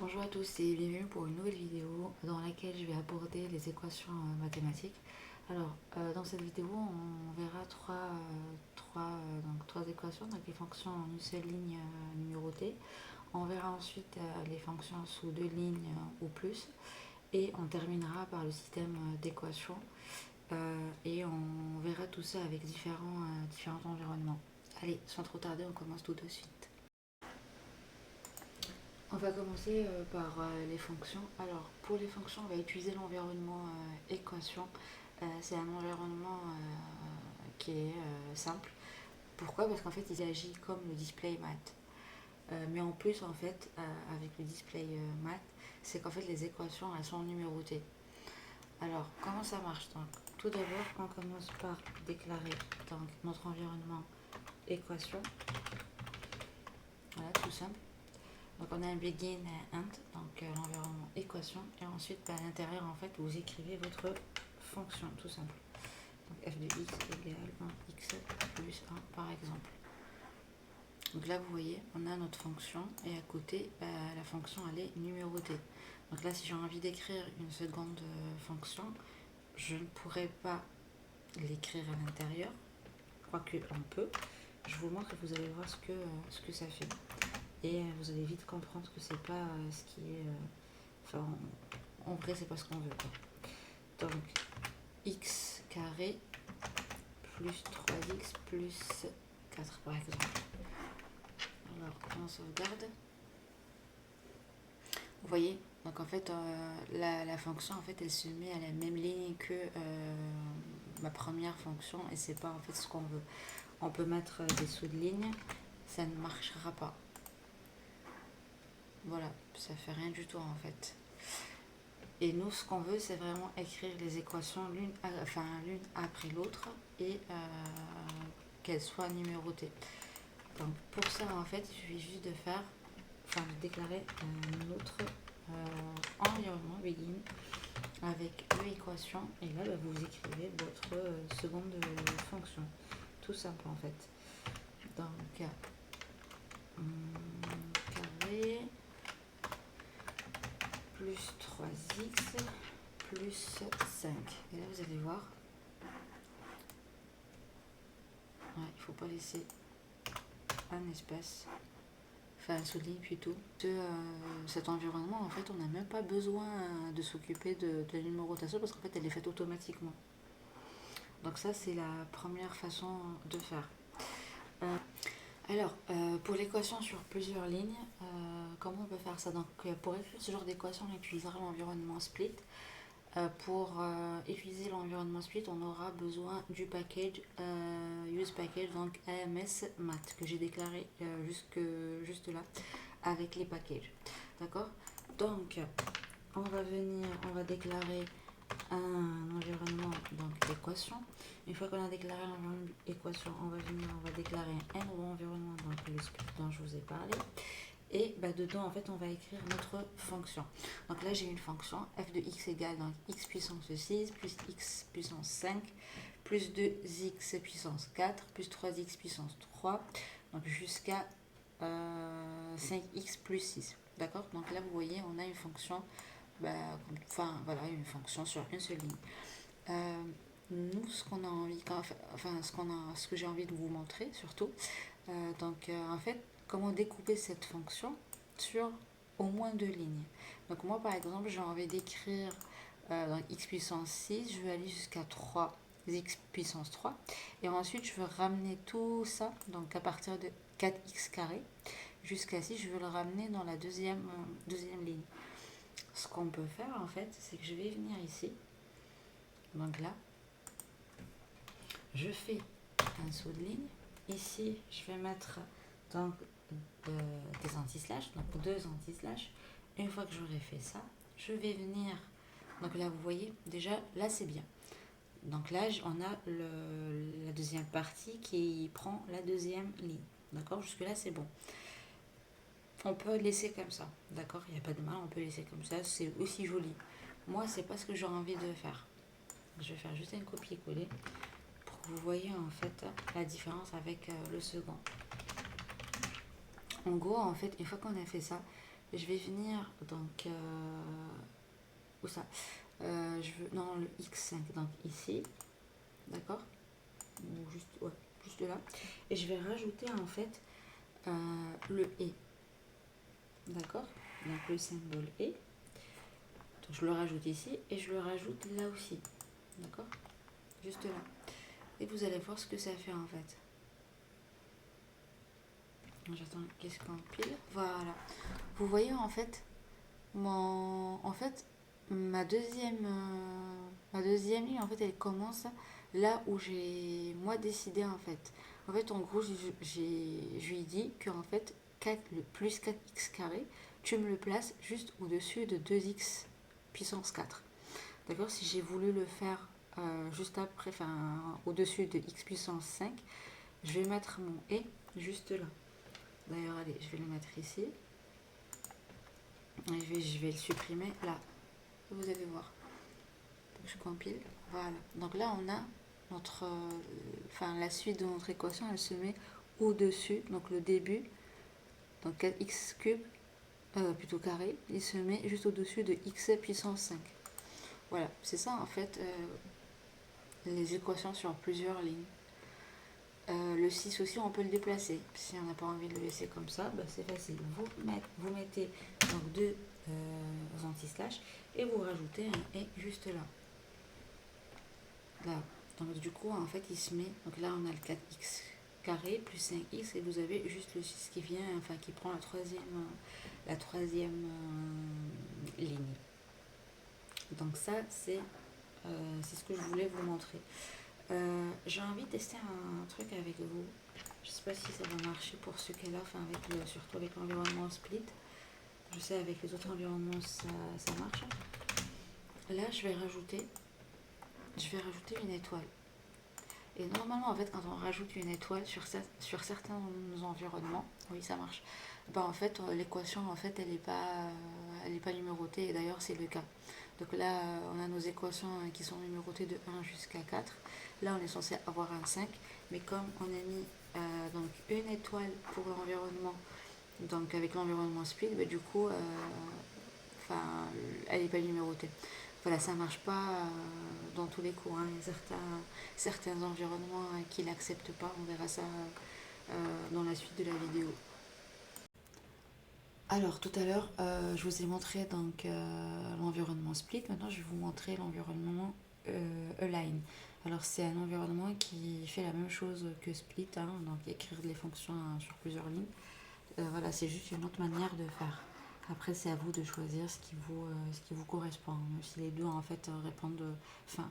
Bonjour à tous et bienvenue pour une nouvelle vidéo dans laquelle je vais aborder les équations mathématiques. Alors, dans cette vidéo, on verra trois équations, donc les fonctions en une seule ligne numérotée. On verra ensuite les fonctions sous deux lignes ou plus. Et on terminera par le système d'équations. Et on verra tout ça avec différents environnements. Allez, sans trop tarder, on commence tout de suite. On va commencer par les fonctions. Alors, pour les fonctions, on va utiliser l'environnement équation. C'est un environnement qui est simple. Pourquoi? Parce qu'en fait, il agit comme le display math. Mais en plus, en fait, avec le display math, c'est qu'en fait, les équations, elles sont numérotées. Alors, comment ça marche? Donc, tout d'abord, on commence par déclarer donc, notre environnement équation. Voilà, tout simple. Donc on a un begin and, donc l'environnement équation, et ensuite à l'intérieur en fait vous écrivez votre fonction tout simple. Donc f de x égale 1x plus 1 par exemple. Donc là vous voyez on a notre fonction et à côté la fonction elle est numérotée. Donc là si j'ai envie d'écrire une seconde fonction, je ne pourrais pas l'écrire à l'intérieur, quoique on peut. Je vous montre et vous allez voir ce que ça fait. Et vous allez vite comprendre que c'est pas ce qui est. Enfin, en vrai, c'est pas ce qu'on veut. Quoi. Donc, x carré plus 3x plus 4, par exemple. Alors, on sauvegarde. Vous voyez, donc en fait, la fonction, en fait, elle se met à la même ligne que ma première fonction et c'est pas en fait ce qu'on veut. On peut mettre des sous de ligne, ça ne marchera pas. Voilà, ça fait rien du tout en fait. Et nous, ce qu'on veut, c'est vraiment écrire les équations l'une après l'autre et qu'elles soient numérotées. Donc pour ça, en fait, il suffit juste de déclarer notre environnement begin avec l'équation et là, vous écrivez votre seconde fonction. Tout simple en fait. Donc, carré plus 3x plus 5. Et là, vous allez voir. Ouais, il ne faut pas laisser un espace, enfin un souligne plutôt. Cet environnement, en fait, on n'a même pas besoin de s'occuper de la numérotation parce qu'en fait, elle est faite automatiquement. Donc ça, c'est la première façon de faire. Alors, pour l'équation sur plusieurs lignes, comment on peut faire ça? Donc, pour écrire ce genre d'équation, on utilisera l'environnement split. Pour utiliser l'environnement split, on aura besoin du package use package, donc AMS math que j'ai déclaré juste là avec les packages. D'accord? Donc, on va déclarer un environnement donc équation. Une fois qu'on a déclaré l'environnement équation, on va déclarer un nouveau environnement donc le split dont je vous ai parlé. Et dedans, en fait, on va écrire notre fonction. Donc là, j'ai une fonction f de x égale donc x puissance 6 plus x puissance 5 plus 2x puissance 4 plus 3x puissance 3, donc jusqu'à 5x plus 6. D'accord? Donc là, vous voyez, on a une fonction, une fonction sur une seule ligne. Nous, ce qu'on a envie, ce que j'ai envie de vous montrer surtout, en fait, comment découper cette fonction sur au moins deux lignes. Donc moi par exemple j'ai envie d'écrire x puissance 6, je vais aller jusqu'à 3x puissance 3 et ensuite je veux ramener tout ça, donc à partir de 4x carré jusqu'à 6, je veux le ramener dans la deuxième ligne. Ce qu'on peut faire en fait, c'est que je vais venir ici, donc là, je fais un saut de ligne, ici je vais mettre donc des anti-slash, donc deux anti-slash. Une fois que j'aurai fait ça, je vais venir, donc là vous voyez, déjà là c'est bien. Donc là on a la deuxième partie qui prend la deuxième ligne, d'accord, jusque là c'est bon. On peut laisser comme ça, d'accord, il n'y a pas de mal, on peut laisser comme ça, c'est aussi joli. Moi c'est pas ce que j'ai envie de faire. Je vais faire juste un copier-coller pour que vous voyez en fait la différence avec le second. En gros, en fait, une fois qu'on a fait ça, je vais venir donc où ça je veux non le X5 donc ici, d'accord, ou juste ouais, juste là, et je vais rajouter en fait le et, d'accord, donc le symbole et, donc je le rajoute ici et je le rajoute là aussi, d'accord, juste là, et vous allez voir ce que ça fait en fait. J'attends qu'est-ce qu'on pile, voilà, vous voyez en fait ma deuxième ligne en fait elle commence là où j'ai moi décidé en fait. En fait en gros je lui ai dit que en fait 4, le plus 4x carré, tu me le places juste au-dessus de 2x puissance 4. D'accord, si j'ai voulu le faire juste après, enfin au-dessus de x puissance 5, je vais mettre mon et juste là. D'ailleurs allez, je vais le mettre ici. Et je vais le supprimer là. Vous allez voir. Donc je compile. Voilà. Donc là, on a notre, enfin la suite de notre équation, elle se met au-dessus. Donc le début, donc 4x cube, plutôt carré, il se met juste au-dessus de x puissance 5. Voilà. C'est ça en fait les équations sur plusieurs lignes. Le 6 aussi, on peut le déplacer. Si on n'a pas envie de le laisser comme ça, bah c'est facile. Vous mettez donc deux anti-slash et vous rajoutez un et juste là. Là. Donc du coup, en fait, il se met. Donc là, on a le 4x carré plus 5x et vous avez juste le 6 qui vient, enfin qui prend la troisième ligne. Donc ça, c'est ce que je voulais vous montrer. J'ai envie de tester un truc avec vous. Je sais pas si ça va marcher pour ce cas-là, enfin surtout avec l'environnement split. Je sais avec les autres environnements ça marche. Là je vais rajouter une étoile. Et normalement en fait quand on rajoute une étoile sur certains environnements, oui ça marche. Bah, en fait l'équation en fait elle est pas numérotée et d'ailleurs c'est le cas. Donc là on a nos équations qui sont numérotées de 1 jusqu'à 4. Là on est censé avoir un 5, mais comme on a mis donc une étoile pour l'environnement, donc avec l'environnement split, bah, du coup elle n'est pas numérotée. Voilà, ça marche pas dans tous les cours. Hein. Il y a certains environnements qui l'acceptent pas. On verra ça dans la suite de la vidéo. Alors tout à l'heure, je vous ai montré donc l'environnement split. Maintenant, je vais vous montrer l'environnement align. Alors c'est un environnement qui fait la même chose que split, hein, donc écrire les fonctions sur plusieurs lignes. Voilà, c'est juste une autre manière de faire. Après, c'est à vous de choisir ce qui vous correspond. Même si les deux en fait répondent, enfin,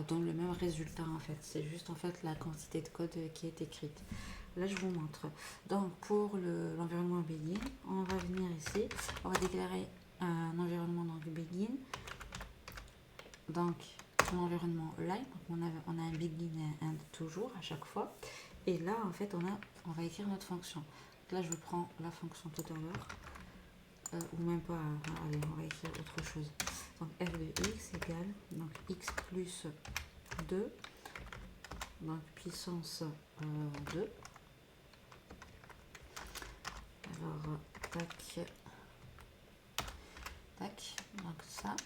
donnent le même résultat en fait. C'est juste en fait la quantité de code qui est écrite. Là, je vous montre. Donc, pour l'environnement begin, on va venir ici. On va déclarer un environnement donc begin. Donc, l'environnement line. Donc, on a un begin et un end toujours à chaque fois. Et là, en fait, on va écrire notre fonction. Là, je prends la fonction tout à l'heure, ou même pas. Allez, on va écrire autre chose. Donc, f de x égale donc x plus 2, donc puissance 2. Alors, tac, tac, donc ça.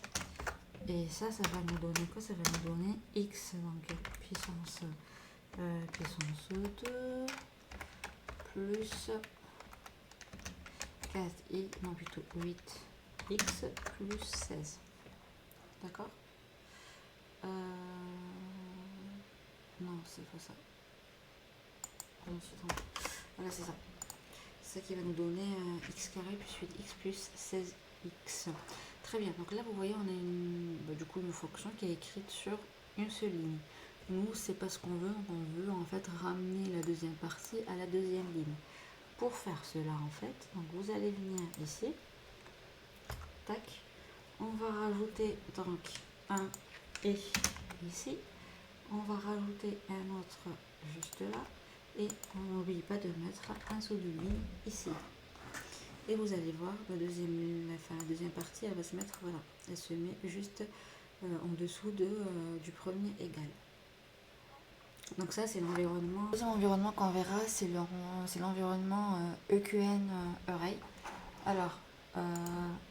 Et ça va nous donner quoi? Ça va nous donner x, donc puissance 2 plus 4i, non plutôt 8x plus 16. D'accord, non, c'est pas ça. Voilà, c'est ça. C'est ça qui va nous donner x carré plus 8x plus 16x. Très bien, donc là vous voyez on a du coup une fonction qui est écrite sur une seule ligne. Nous c'est pas ce qu'on veut, on veut en fait ramener la deuxième partie à la deuxième ligne. Pour faire cela en fait, donc vous allez venir ici, tac, on va rajouter donc un et ici, on va rajouter un autre juste là, et on n'oublie pas de mettre un saut de ligne ici. Et vous allez voir, la deuxième partie, elle va se mettre, voilà, elle se met juste en dessous du premier égal. Donc ça, c'est l'environnement. Le deuxième environnement qu'on verra, c'est l'environnement EQN Array. Alors,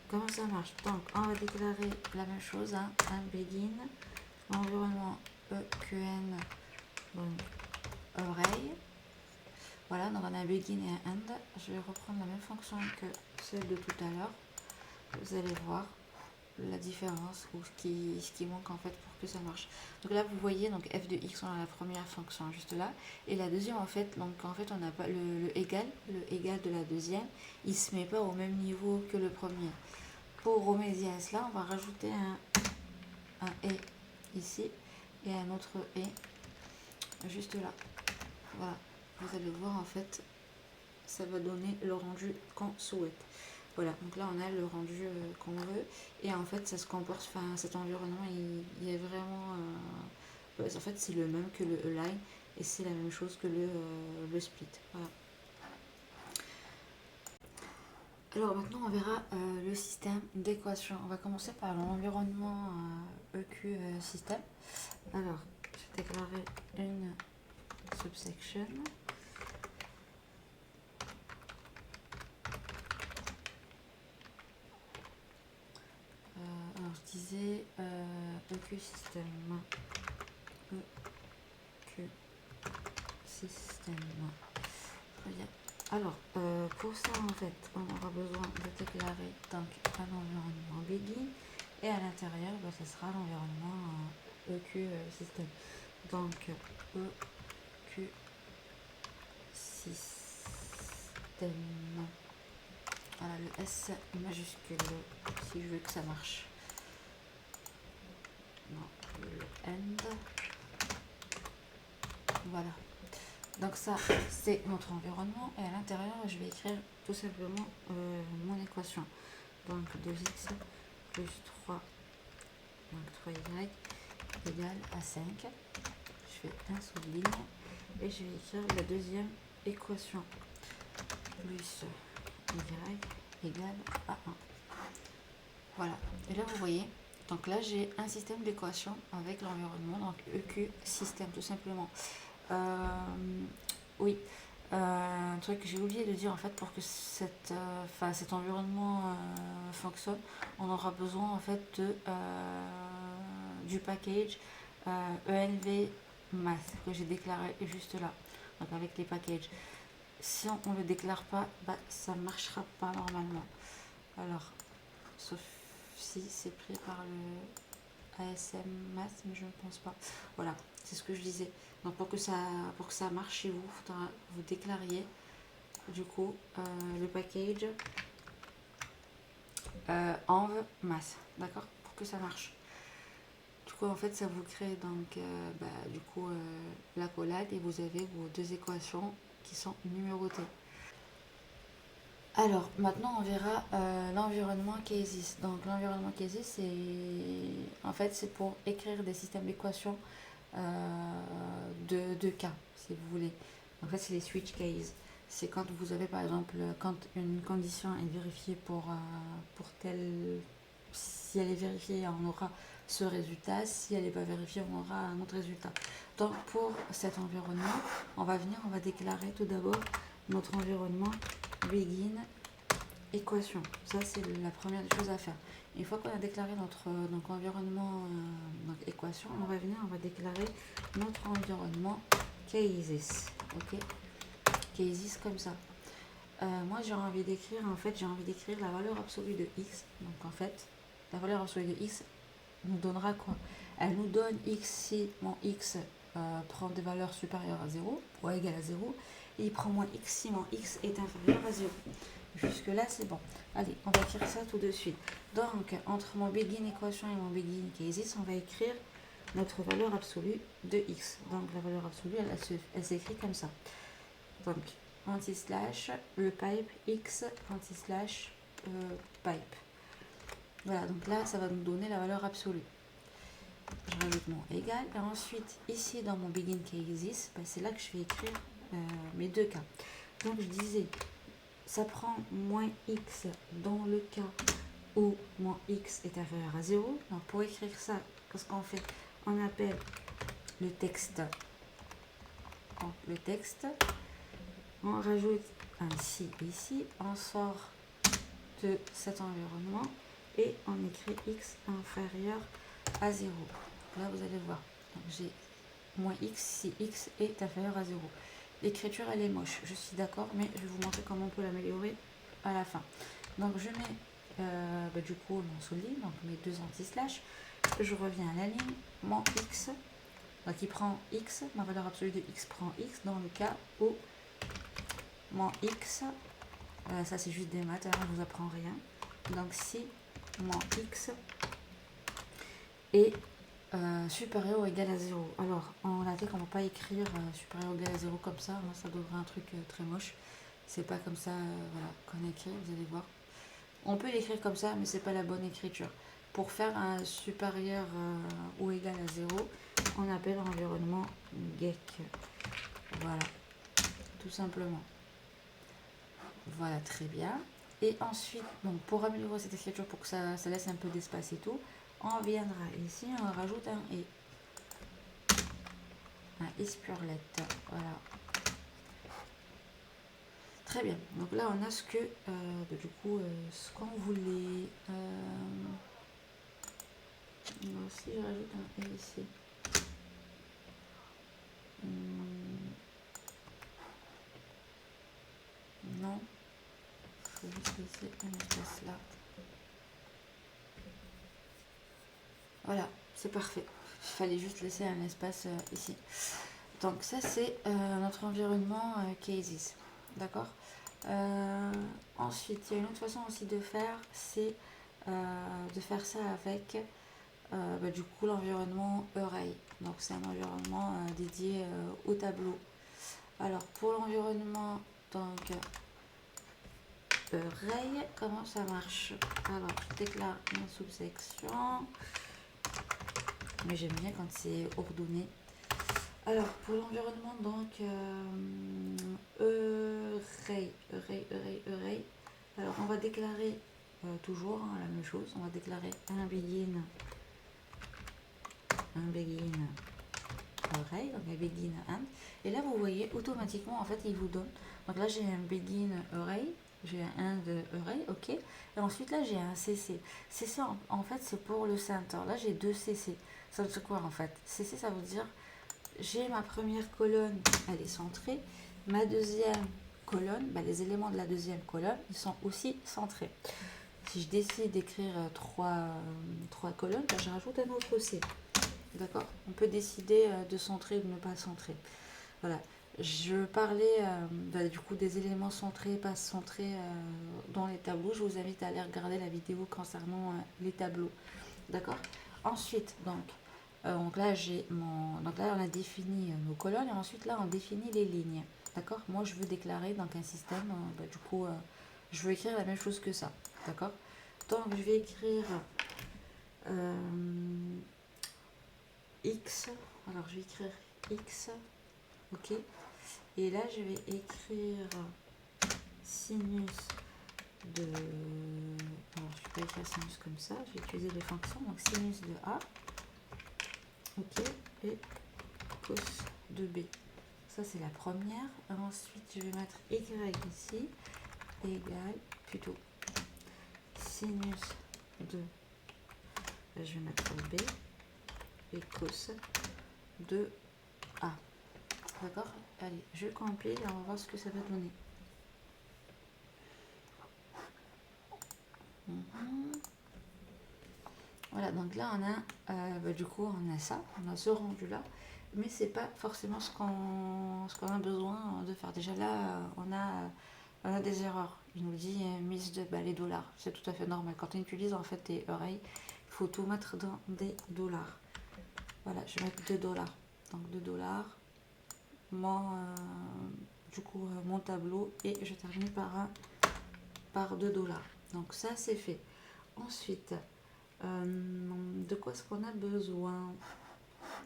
comment ça marche? Donc, on va déclarer la même chose, hein, un begin, environnement EQN, donc oreille. Voilà, donc on a un begin et un end. Je vais reprendre la même fonction que celle de tout à l'heure. Vous allez voir la différence ou ce qui manque en fait pour que ça marche. Donc là vous voyez donc f de x, on a la première fonction juste là, et la deuxième en fait, donc en fait on n'a pas le égal de la deuxième, il se met pas au même niveau que le premier. Pour remédier à cela, on va rajouter un et ici et un autre et juste là. Voilà, vous allez voir en fait, ça va donner le rendu qu'on souhaite. Voilà, donc là on a le rendu qu'on veut, et en fait ça se comporte, enfin cet environnement il est vraiment, en fait c'est le même que le align, et c'est la même chose que le split. Voilà. Alors maintenant on verra le système d'équation. On va commencer par l'environnement EQ système. Alors je vais déclarer une subsection. Alors je disais EQ système. EQ système. Très bien. Alors, pour ça, en fait, on aura besoin de déclarer donc un environnement begin, et à l'intérieur, ce sera l'environnement EQ système. Donc, EQ système. Voilà, le S majuscule, si je veux que ça marche. Non, le end. Voilà. Donc ça, c'est notre environnement, et à l'intérieur, je vais écrire tout simplement mon équation. Donc 2x plus 3, donc 3y égale à 5. Je fais un souligne et je vais écrire la deuxième équation. Plus y égale à 1. Voilà. Et là, vous voyez, donc là, j'ai un système d'équation avec l'environnement, donc EQ système, tout simplement. Oui, un truc que j'ai oublié de dire en fait, pour que cet environnement fonctionne, on aura besoin en fait du package ENV Math que j'ai déclaré juste là, donc avec les packages. Si on ne le déclare pas, ça ne marchera pas normalement. Alors, sauf si c'est pris par le ASM Math, mais je ne pense pas. Voilà, c'est ce que je disais. Donc pour que ça marche chez vous, il faudra vous déclariez du coup le package env math, d'accord, pour que ça marche. Du coup en fait ça vous crée donc l'accolade, et vous avez vos deux équations qui sont numérotées. Alors maintenant on verra l'environnement cases. Donc l'environnement cases, c'est pour écrire des systèmes d'équations de cas, si vous voulez. En fait c'est les switch cases. C'est quand vous avez par exemple, quand une condition est vérifiée pour telle, si elle est vérifiée on aura ce résultat, si elle n'est pas vérifiée on aura un autre résultat. Donc pour cet environnement on va déclarer tout d'abord notre environnement begin équation. Ça c'est la première des choses à faire. Une fois qu'on a déclaré notre environnement équation, on va déclarer notre environnement cases. Ok, cases comme ça. Moi j'ai envie d'écrire la valeur absolue de x. Donc en fait la valeur absolue de x nous donnera quoi? Elle nous donne x si mon x prend des valeurs supérieures à 0 ou égales à 0, et il prend moins x si mon x est inférieur à 0. Jusque là c'est bon. Allez, on va écrire ça tout de suite. Donc entre mon begin équation et mon begin cases, on va écrire notre valeur absolue de x. Donc la valeur absolue elle s'écrit comme ça. Donc anti-slash le pipe x anti-slash pipe. Voilà, donc là ça va nous donner la valeur absolue. Je rajoute mon égal, et ensuite ici dans mon begin cases, c'est là que je vais écrire mes deux cas. Donc je disais, ça prend moins x dans le cas où mon x est inférieur à 0. Donc pour écrire ça, qu'est-ce qu'on fait? On appelle le texte, on rajoute un si ici, on sort de cet environnement et on écrit x inférieur à 0. Là, vous allez voir. J'ai moins x si x est inférieur à 0. L'écriture, elle est moche, je suis d'accord, mais je vais vous montrer comment on peut l'améliorer à la fin. Donc, je mets du coup mon souligne, donc mes deux anti-slash. Je reviens à la ligne, mon x, donc il prend x, ma valeur absolue de x prend x dans le cas où mon x, ça c'est juste des maths, hein, je ne vous apprends rien. Donc si mon x est supérieur ou égal à 0. Alors en latin on ne va pas écrire supérieur ou égal à 0 comme ça, hein, ça donnerait un truc très moche. C'est pas comme ça voilà, qu'on écrit, vous allez voir. On peut l'écrire comme ça, mais c'est pas la bonne écriture. Pour faire un supérieur ou égal à 0, on appelle l'environnement geck. Voilà, tout simplement. Voilà, très bien. Et ensuite, donc pour améliorer cette écriture, pour que ça laisse un peu d'espace et tout, on viendra ici, on rajoute un i. Un ispurlette. Voilà. Très bien. Donc là, on a ce que, du coup, ce qu'on voulait. Si je rajoute un i ici. Non. Il faut juste laisser un espace là. Voilà, c'est parfait. Il fallait juste laisser un espace ici. Donc ça, c'est notre environnement cases. D'accord. Ensuite, il y a une autre façon aussi de faire, c'est de faire ça avec du coup l'environnement array. Donc c'est un environnement dédié au tableau. Alors pour l'environnement donc array, comment ça marche? Alors je déclare une sous-section, mais j'aime bien quand c'est ordonné. Alors pour l'environnement donc array. Alors on va déclarer toujours la même chose. On va déclarer un begin array, donc un begin and. Et là vous voyez automatiquement en fait il vous donne. Donc là j'ai un begin array, j'ai un end array, ok. Et ensuite là j'ai un cc. Cc en fait c'est pour le center. Là j'ai deux cc. Ça veut dire quoi en fait? Cc ça veut dire j'ai ma première colonne, elle est centrée. Ma deuxième colonne, les éléments de la deuxième colonne, ils sont aussi centrés. Si je décide d'écrire trois colonnes, je rajoute un autre C. D'accord? On peut décider de centrer ou de ne pas centrer. Voilà. Je parlais du coup des éléments centrés, pas centrés dans les tableaux. Je vous invite à aller regarder la vidéo concernant les tableaux. D'accord? Ensuite, donc là, on a défini nos colonnes et ensuite là, on définit les lignes. D'accord? Moi, je veux déclarer donc un système. Du coup, je veux écrire la même chose que ça. D'accord? Donc, je vais écrire x. Alors, je vais écrire x. Ok? Et là, je vais écrire sinus de... Alors, je ne vais pas écrire sinus comme ça. Je vais utiliser les fonctions. Donc, sinus de a. Ok, et cos de B. Ça, c'est la première. Ensuite, je vais mettre y ici, égale, plutôt, sinus de, je vais mettre B, et cos de A. D'accord? Allez, je compile et on va voir ce que ça va donner. Voilà, donc là, on a, du coup, on a ça, on a ce rendu-là. Mais c'est pas forcément ce qu'on a besoin de faire. Déjà là, on a des erreurs. Il nous dit mise de les dollars. C'est tout à fait normal. Quand on utilise en fait des arrays, il faut tout mettre dans des dollars. Voilà, je vais mettre 2 dollars. Donc 2 dollars. Du coup, mon tableau. Et je termine par 2 dollars. Donc ça, c'est fait. Ensuite, de quoi est-ce qu'on a besoin?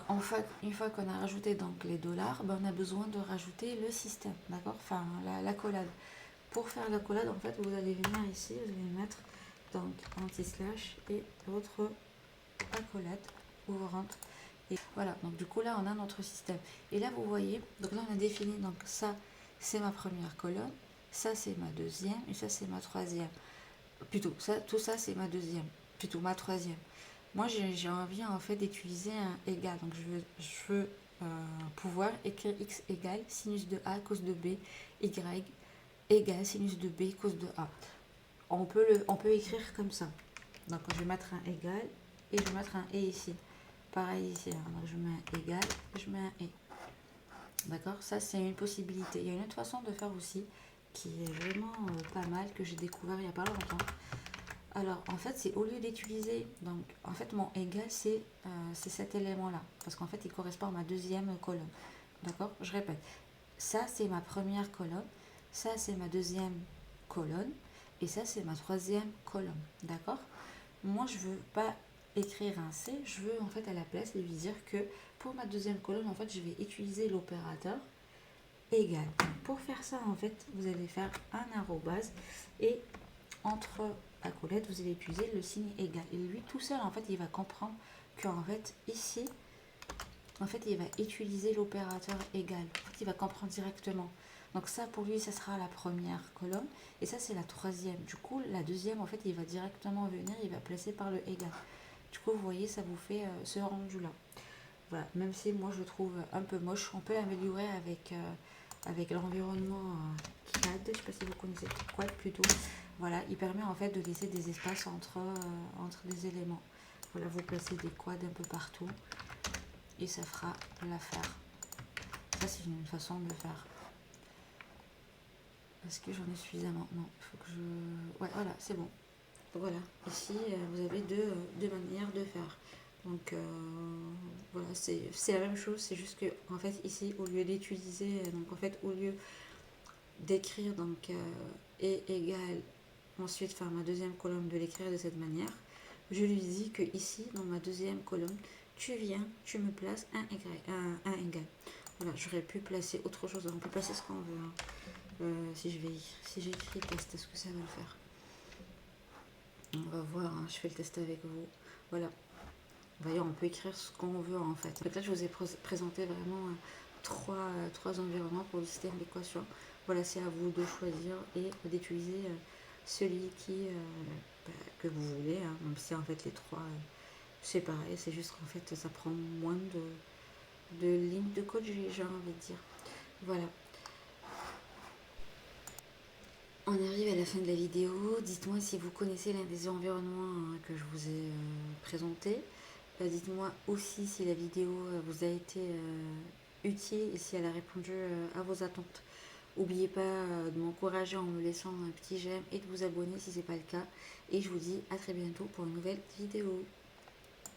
En fait, une fois qu'on a rajouté donc les dollars, on a besoin de rajouter le système, d'accord? Enfin, la collade. Pour faire la collade, en fait, vous allez venir ici, vous allez mettre donc anti-slash et votre accolade ouvrante. Et voilà, donc du coup là, on a notre système. Et là, vous voyez, donc là, on a défini, donc ça, c'est ma première colonne, ça, c'est ma deuxième, et ça, c'est ma troisième. plutôt, ça, tout ça c'est ma deuxième, plutôt ma troisième. Moi j'ai envie en fait d'utiliser un égal, donc je veux pouvoir écrire x égale sinus de a cos de b, y égale sinus de b cos de a. On peut écrire comme ça. Donc je vais mettre un égal et je vais mettre un et ici. Pareil ici, hein. Donc je mets un égal et je mets un et. D'accord, ça c'est une possibilité. Il y a une autre façon de faire aussi qui est vraiment pas mal, que j'ai découvert il n'y a pas longtemps. Alors en fait c'est au lieu d'utiliser, donc en fait mon égal c'est cet élément là, parce qu'en fait il correspond à ma deuxième colonne. D'accord, je répète, ça c'est ma première colonne, ça c'est ma deuxième colonne et ça c'est ma troisième colonne. D'accord, moi je veux pas écrire un C, je veux en fait à la place lui dire que pour ma deuxième colonne en fait je vais utiliser l'opérateur égal. Pour faire ça en fait vous allez faire un arrobase et entre accolades vous allez utiliser le signe égal et lui tout seul en fait il va comprendre qu'en fait ici en fait il va utiliser l'opérateur égal. En fait il va comprendre directement. Donc ça pour lui ça sera la première colonne et ça c'est la troisième. Du coup la deuxième en fait il va directement venir, il va placer par le égal. Du coup vous voyez ça vous fait ce rendu là. Voilà, même si moi je le trouve un peu moche, on peut l'améliorer avec l'environnement CAD, je ne sais pas si vous connaissez Quad plutôt. Voilà, il permet en fait de laisser des espaces entre des éléments. Voilà, vous placez des quads un peu partout et ça fera l'affaire. Ça c'est une façon de le faire. Est-ce que j'en ai suffisamment? Non, il faut que je... Ouais, voilà, c'est bon. Donc voilà, ici vous avez deux manières de faire. Donc voilà, c'est la même chose, c'est juste que en fait ici au lieu d'utiliser, donc en fait au lieu d'écrire donc et égal, ensuite faire ma deuxième colonne de l'écrire de cette manière, je lui dis que ici dans ma deuxième colonne, tu viens, tu me places un égal. Voilà, j'aurais pu placer autre chose, on peut placer ce qu'on veut. Hein. Si j'écris test, est-ce que ça va le faire? On va voir, hein, je fais le test avec vous. Voilà. Voyez, on peut écrire ce qu'on veut en fait. Donc là, je vous ai présenté vraiment trois environnements pour le système d'équation. Voilà, c'est à vous de choisir et d'utiliser celui que vous voulez. Hein. Même si en fait les trois, c'est pareil, c'est juste qu'en fait ça prend moins de lignes de code, j'ai envie de dire. Voilà. On arrive à la fin de la vidéo. Dites-moi si vous connaissez l'un des environnements que je vous ai présenté. Dites-moi aussi si la vidéo vous a été utile et si elle a répondu à vos attentes. N'oubliez pas de m'encourager en me laissant un petit j'aime et de vous abonner si ce n'est pas le cas. Et je vous dis à très bientôt pour une nouvelle vidéo.